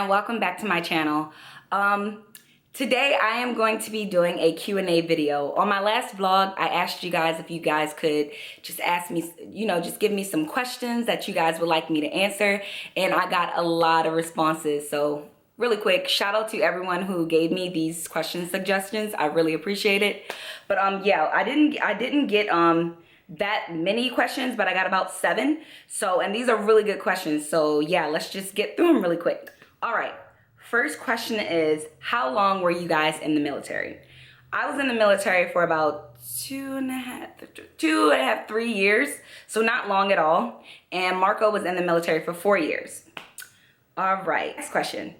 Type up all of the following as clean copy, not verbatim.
and welcome back to my channel. Today I am going to be doing a Q&A video. On my last vlog, I asked you guys if you guys could just ask me, just give me some questions that you guys would like me to answer, and I got a lot of responses. So really quick, shout out to everyone who gave me these question suggestions. I really appreciate it. But yeah, I didn't get that many questions, but I got about 7. So, and these are really good questions. So yeah, let's just get through them really quick. All right, first question is, how long were you guys in the military? I was in the military for about 2.5, 3 years, so not long at all. And Marco was in the military for 4 years. All right, next question.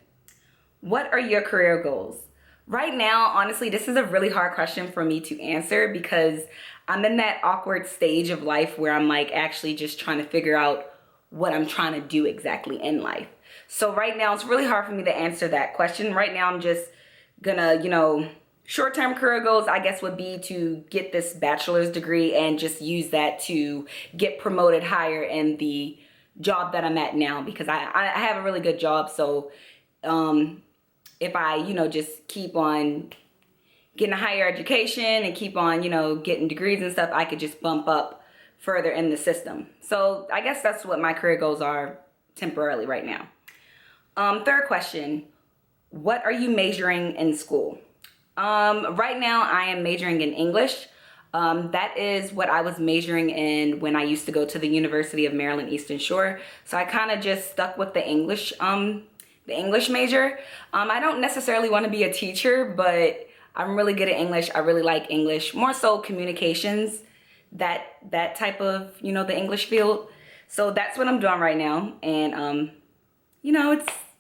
What are your career goals? Right now, honestly, this is a really hard question for me to answer because I'm in that awkward stage of life where I'm like actually just trying to figure out what I'm trying to do exactly in life. So right now, it's really hard for me to answer that question. Right now, I'm just gonna, short-term career goals, I guess, would be to get this bachelor's degree and just use that to get promoted higher in the job that I'm at now, because I have a really good job. So if I, just keep on getting a higher education and keep on, getting degrees and stuff, I could just bump up further in the system. So I guess that's what my career goals are temporarily right now. Third question, what are you majoring in school? Right now I am majoring in English. That is what I was majoring in when I used to go to the University of Maryland Eastern Shore. So I kind of just stuck with the English major. I don't necessarily want to be a teacher, but I'm really good at English. I really like English, more so communications, that type of, the English field. So that's what I'm doing right now. And,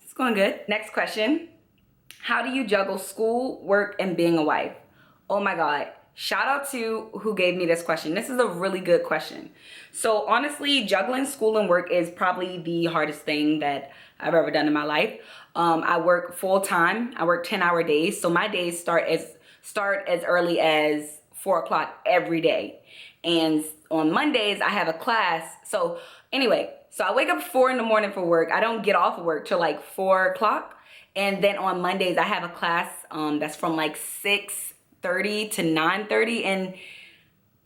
it's going good. Next question. How do you juggle school, work, and being a wife? Oh my God. Shout out to who gave me this question. This is a really good question. So honestly, juggling school and work is probably the hardest thing that I've ever done in my life. I work full time. I work 10-hour days. So my days start as early as 4 o'clock every day. And on Mondays, I have a class. So anyway, so I wake up 4 in the morning for work. I don't get off of work till like 4 o'clock. And then on Mondays, I have a class that's from like 6:30 to 9:30. And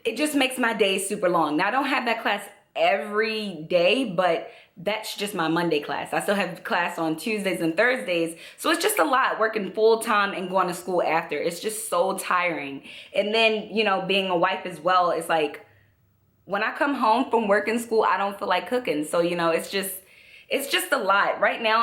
it just makes my days super long. Now, I don't have that class every day, but that's just my Monday class. I still have class on Tuesdays and Thursdays. So it's just a lot working full time and going to school after. It's just so tiring. And then, being a wife as well, it's like when I come home from work and school, I don't feel like cooking. So, it's just a lot. Right now,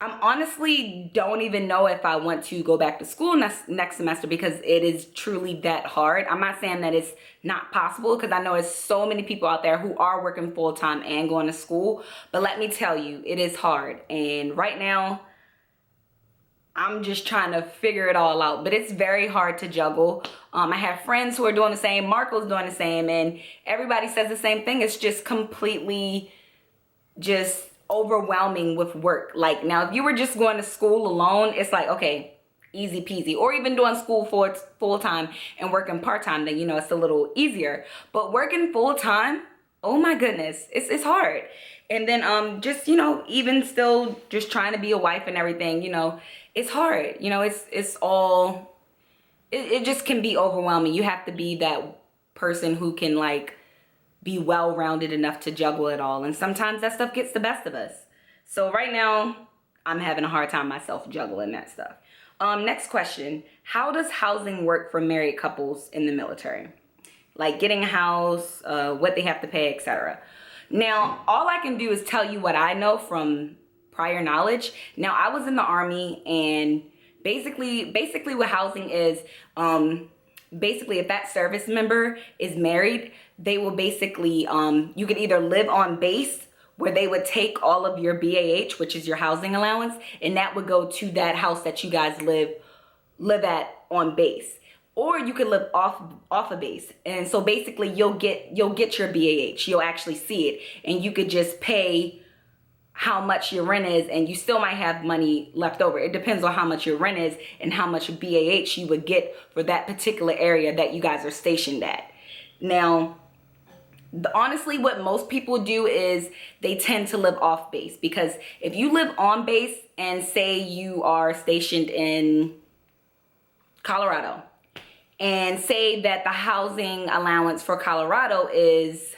I'm honestly don't even know if I want to go back to school next semester because it is truly that hard. I'm not saying that it's not possible because I know there's so many people out there who are working full time and going to school. But let me tell you, it is hard. And right now, I'm just trying to figure it all out. But it's very hard to juggle. I have friends who are doing the same. Marco's doing the same. And everybody says the same thing. It's just completely just overwhelming with work. Like now, if you were just going to school alone, it's like, okay, easy peasy. Or even doing school full time and working part time, then it's a little easier. But working full time, oh my goodness, it's hard. And then just even still just trying to be a wife and everything, it's hard. It just can be overwhelming. You have to be that person who can like be well-rounded enough to juggle it all. And sometimes that stuff gets the best of us. So right now, I'm having a hard time myself juggling that stuff. Next question. How does housing work for married couples in the military? Like getting a house, what they have to pay, etc. Now, all I can do is tell you what I know from prior knowledge. Now, I was in the Army, and basically what housing is, basically if that service member is married, they will basically, you could either live on base where they would take all of your BAH, which is your housing allowance, and that would go to that house that you guys live at on base. Or you could live off a base. And so basically you'll get your BAH, you'll actually see it, and you could just pay how much your rent is, and you still might have money left over. It depends on how much your rent is and how much BAH you would get for that particular area that you guys are stationed at. Now, honestly, what most people do is they tend to live off base, because if you live on base and say you are stationed in Colorado, and say that the housing allowance for Colorado is,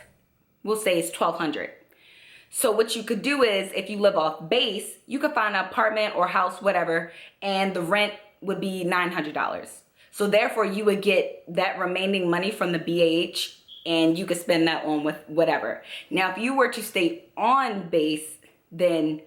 we'll say it's $1,200. So what you could do is, if you live off base, you could find an apartment or house, whatever, and the rent would be $900. So therefore you would get that remaining money from the BAH, and you could spend that on with whatever. Now, if you were to stay on base, then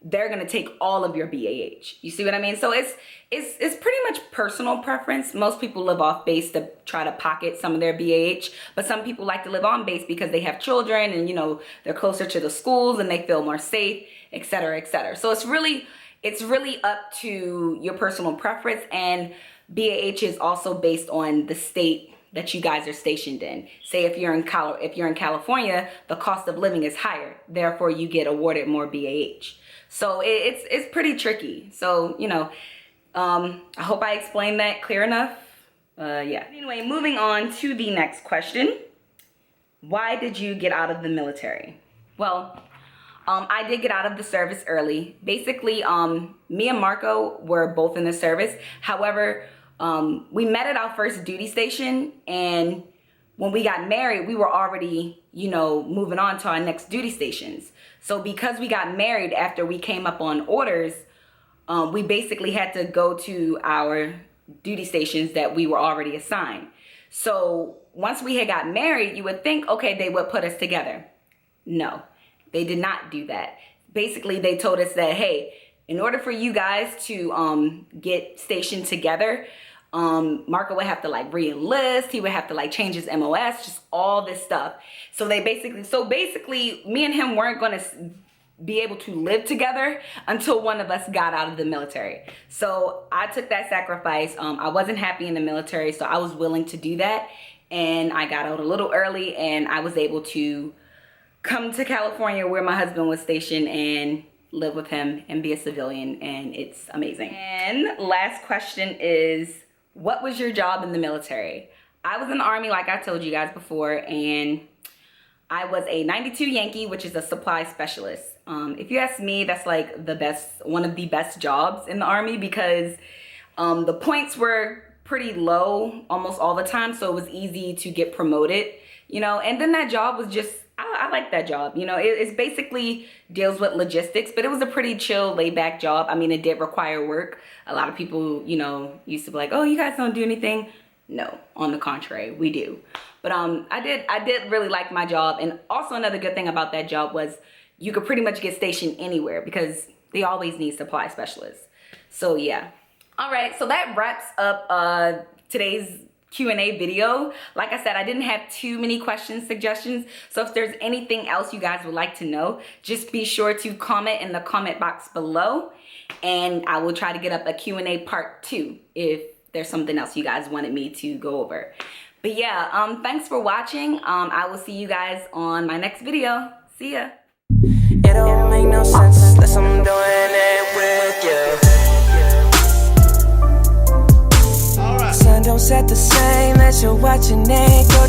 they're gonna take all of your BAH. You see what I mean? So it's pretty much personal preference. Most people live off base to try to pocket some of their BAH, but some people like to live on base because they have children, and you know, they're closer to the schools and they feel more safe, etc., etc. So it's really up to your personal preference, and BAH is also based on the state that you guys are stationed in. Say if you're in California, the cost of living is higher, therefore you get awarded more BAH. So it's pretty tricky. So, you know, I hope I explained that clear enough. Yeah. Anyway, moving on to the next question. Why did you get out of the military? Well, I did get out of the service early. Basically, me and Marco were both in the service. However, we met at our first duty station, and when we got married, we were already, you know, moving on to our next duty stations. So because we got married after we came up on orders, we basically had to go to our duty stations that we were already assigned. So once we had got married, you would think, okay, they would put us together. No, they did not do that. Basically, they told us that, hey, in order for you guys to get stationed together, Marco would have to like re-enlist, he would have to like change his MOS, just all this stuff. So basically me and him weren't gonna be able to live together until one of us got out of the military. So I took that sacrifice. I wasn't happy in the military, so I was willing to do that, and I got out a little early, and I was able to come to California where my husband was stationed and live with him and be a civilian, and it's amazing. And last question is, what was your job in the military? I was in the Army, like I told you guys before, and I was a 92 Yankee, which is a supply specialist. If you ask me, that's like one of the best jobs in the Army, because the points were pretty low almost all the time, so it was easy to get promoted, you know. And then that job was just, I like that job, you know. It's basically deals with logistics, but it was a pretty chill, laid back job. I mean, it did require work. A lot of people, you know, used to be like, oh, you guys don't do anything. No, on the contrary, we do. But I did really like my job. And also another good thing about that job was you could pretty much get stationed anywhere, because they always need supply specialists. So yeah. All right, so that wraps up today's Q&A video. Like I said, I didn't have too many suggestions. So if there's anything else you guys would like to know, just be sure to comment in the comment box below, and I will try to get up a Q&A part 2 if there's something else you guys wanted me to go over. But yeah, thanks for watching. I will see you guys on my next video. See ya. It don't make no sense unless I'm doing it with you. Sun don't set the same as you're watching it go